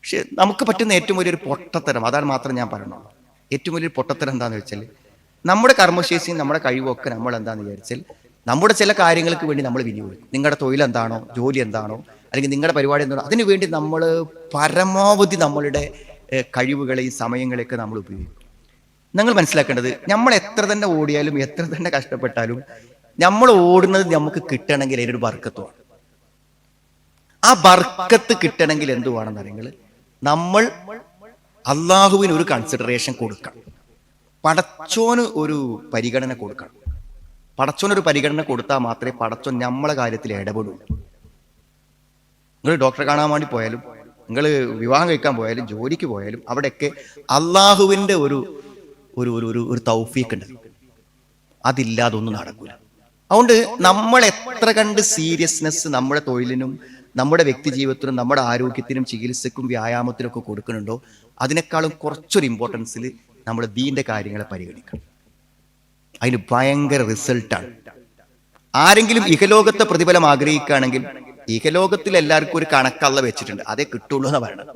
പക്ഷെ നമുക്ക് പറ്റുന്ന ഏറ്റവും വലിയൊരു പൊട്ടത്തരം, അതാണ് മാത്രം ഞാൻ പറയുന്നത്. ഏറ്റവും വലിയൊരു പൊട്ടത്തരം എന്താണെന്ന് വെച്ചാൽ, നമ്മുടെ കർമ്മശേഷിയും നമ്മുടെ കഴിവൊക്കെ നമ്മൾ എന്താണെന്ന് വിചാരിച്ചാൽ നമ്മുടെ ചില കാര്യങ്ങൾക്ക് വേണ്ടി നമ്മൾ വിനിയോഗിക്കും. നിങ്ങളുടെ തൊഴിൽ എന്താണോ, ജോലി എന്താണോ, അല്ലെങ്കിൽ നിങ്ങളുടെ പരിപാടി എന്താണോ, അതിനു വേണ്ടി നമ്മൾ പരമാവധി നമ്മളുടെ കഴിവുകളെയും സമയങ്ങളെയൊക്കെ നമ്മൾ ഉപയോഗിക്കും. നിങ്ങൾ മനസ്സിലാക്കേണ്ടത്, നമ്മൾ എത്ര തന്നെ ഓടിയാലും എത്ര തന്നെ കഷ്ടപ്പെട്ടാലും നമ്മൾ ഓടുന്നത് നമുക്ക് കിട്ടണമെങ്കിൽ അതിനൊരു ബർക്കത്തുമാണ്. ആ ബർക്കത്ത് കിട്ടണമെങ്കിൽ എന്തുവാണെന്ന് അറിയുന്നത്, നമ്മൾ അള്ളാഹുവിന് ഒരു കൺസിഡറേഷൻ കൊടുക്കണം. പടച്ചോന് ഒരു പരിഗണന കൊടുക്കണം. പടച്ചോനൊരു പരിഗണന കൊടുത്താൽ മാത്രമേ പടച്ചോൻ നമ്മളെ കാര്യത്തിൽ ഇടപെടുള്ളൂ. നിങ്ങൾ ഡോക്ടറെ കാണാൻ വേണ്ടി പോയാലും, നിങ്ങൾ വിവാഹം കഴിക്കാൻ പോയാലും, ജോലിക്ക് പോയാലും, അവിടെയൊക്കെ അള്ളാഹുവിൻ്റെ ഒരു ഒരു ഒരു ഒരു തൗഫീഖ് ഉണ്ട്. അതില്ലാതെ ഒന്നും നടക്കൂല. അതുകൊണ്ട് നമ്മൾ എത്ര കണ്ട് സീരിയസ്നെസ് നമ്മുടെ തൊഴിലിനും നമ്മുടെ വ്യക്തി ജീവിതത്തിനും നമ്മുടെ ആരോഗ്യത്തിനും ചികിത്സക്കും വ്യായാമത്തിനും ഒക്കെ കൊടുക്കുന്നുണ്ടോ, അതിനേക്കാളും കുറച്ചൊരു ഇമ്പോർട്ടൻസിൽ നമ്മൾ ദീന്റെ കാര്യങ്ങളെ പരിഗണിക്കണം. അതിന് ഭയങ്കര റിസൾട്ടാണ്. ആരെങ്കിലും ഇഹലോകത്തെ പ്രതിഫലം ആഗ്രഹിക്കുകയാണെങ്കിൽ ഇഹലോകത്തിൽ എല്ലാവർക്കും ഒരു കണക്കള്ള വെച്ചിട്ടുണ്ട്, അതേ കിട്ടുള്ളൂ എന്ന് പറയണം.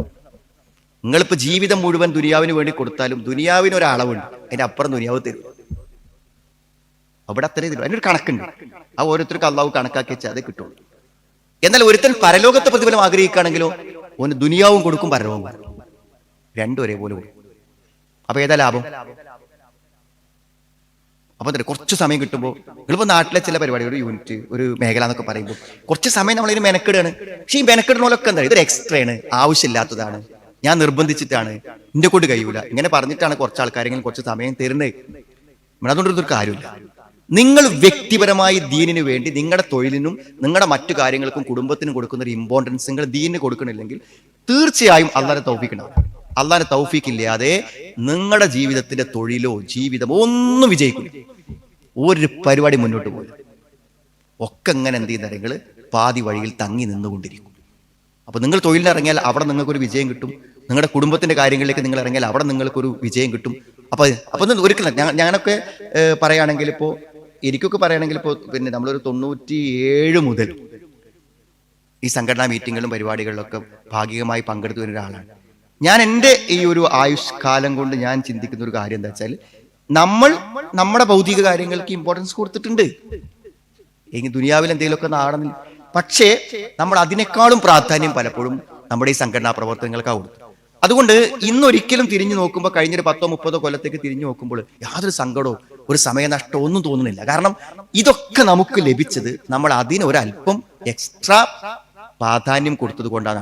നിങ്ങളിപ്പോൾ ജീവിതം മുഴുവൻ ദുനിയാവിന് വേണ്ടി കൊടുത്താലും ദുനിയാവിന് ഒരളവുണ്ട്, അതിന്റെ അപ്പുറം ദുനിയാവ് തരും. അവിടെ അത്രയും തരും, അതിനൊരു കണക്കുണ്ട്. ആ ഓരോരുത്തർക്ക് അള്ളാഹു കണക്കാക്കി വെച്ചാൽ അതേ കിട്ടുള്ളൂ. എന്നാൽ ഒരുത്തൻ പരലോകത്തെ പ്രതിഫലം ആഗ്രഹിക്കുകയാണെങ്കിലോ ഓന് ദുനിയാവും കൊടുക്കും പരലോകവും കൊടുക്കും, രണ്ടും ഒരേപോലെ കൊടുക്കും. അപ്പൊ ഏതാ ലാഭം? അപ്പൊ കുറച്ച് സമയം കിട്ടുമ്പോൾ, നിങ്ങളിപ്പോ നാട്ടിലെ ചില പരിപാടി, ഒരു യൂണിറ്റ്, ഒരു മേഖല എന്നൊക്കെ പറയുമ്പോൾ കുറച്ച് സമയം നമ്മളതിന് മെനക്കെടുകയാണ്. പക്ഷെ ഈ മെനക്കെടുന്നോലൊക്കെ എന്താ, ഇതൊരു എക്സ്ട്രാ ആണ്, ആവശ്യമില്ലാത്തതാണ്, ഞാൻ നിർബന്ധിച്ചിട്ടാണ്, എന്റെ കൊണ്ട് കഴിയൂല, ഇങ്ങനെ പറഞ്ഞിട്ടാണ് കുറച്ച് ആൾക്കാരെങ്കിലും കുറച്ച് സമയം തരുന്നത്. അതുകൊണ്ടൊരു കാര്യമില്ല. നിങ്ങൾ വ്യക്തിപരമായി ദീനിന് വേണ്ടി നിങ്ങളുടെ തൊഴിലിനും നിങ്ങളുടെ മറ്റു കാര്യങ്ങൾക്കും കുടുംബത്തിനും കൊടുക്കുന്ന ഒരു ഇമ്പോർട്ടൻസ് നിങ്ങൾ ദീനിന് കൊടുക്കണില്ലെങ്കിൽ തീർച്ചയായും അള്ളാഹുവിന്റെ തൗഫീഖ് ഉണ്ടാവും. അള്ളാഹുവിന്റെ തൗഫീഖ് ഇല്ലാതെ നിങ്ങളുടെ ജീവിതത്തിന്റെ തൊഴിലോ ജീവിതമോ ഒന്നും വിജയിക്കില്ല. ഒരു പരിപാടി മുന്നോട്ട് പോയി ഒക്കെ എങ്ങനെ എന്ത് ചെയ്യുന്ന നിങ്ങൾ പാതി വഴിയിൽ തങ്ങി നിന്നുകൊണ്ടിരിക്കും. അപ്പൊ നിങ്ങൾ തൊഴിലിനിറങ്ങിയാൽ അവിടെ നിങ്ങൾക്കൊരു വിജയം കിട്ടും. നിങ്ങളുടെ കുടുംബത്തിന്റെ കാര്യങ്ങളിലേക്ക് നിങ്ങൾ ഇറങ്ങിയാൽ അവിടെ നിങ്ങൾക്കൊരു വിജയം കിട്ടും. അപ്പൊ ഒരിക്കലും ഞാനൊക്കെ പറയുകയാണെങ്കിൽ, ഇപ്പോൾ എനിക്കൊക്കെ പറയുകയാണെങ്കിൽ, ഇപ്പോൾ പിന്നെ നമ്മളൊരു 97 മുതൽ ഈ സംഘടനാ മീറ്റിങ്ങുകളും പരിപാടികളിലൊക്കെ ഭാഗികമായി പങ്കെടുത്തു വരുന്ന ഒരാളാണ് ഞാൻ. എൻ്റെ ഈ ഒരു ആയുഷ് കാലം കൊണ്ട് ഞാൻ ചിന്തിക്കുന്ന ഒരു കാര്യം എന്താ വെച്ചാൽ, നമ്മൾ നമ്മുടെ ഭൗതിക കാര്യങ്ങൾക്ക് ഇമ്പോർട്ടൻസ് കൊടുത്തിട്ടുണ്ട്. എങ്കിൽ ദുനിയാവിൽ എന്തെങ്കിലുമൊക്കെ നാടന്നില്ല, പക്ഷേ നമ്മൾ അതിനേക്കാളും പ്രാധാന്യം പലപ്പോഴും നമ്മുടെ ഈ സംഘടനാ പ്രവർത്തനങ്ങൾക്കാണ് കൊടുത്തത്. അതുകൊണ്ട് ഇന്നൊരിക്കലും തിരിഞ്ഞു നോക്കുമ്പോൾ, കഴിഞ്ഞൊരു 10-30 കൊല്ലത്തേക്ക് തിരിഞ്ഞു നോക്കുമ്പോൾ യാതൊരു സങ്കടമോ ഒരു സമയനഷ്ടമോ ഒന്നും തോന്നുന്നില്ല. കാരണം ഇതൊക്കെ നമുക്ക് ലഭിച്ചത് നമ്മൾ അതിനൊരല്പം എക്സ്ട്രാ പ്രാധാന്യം കൊടുത്തത് കൊണ്ടാണ്.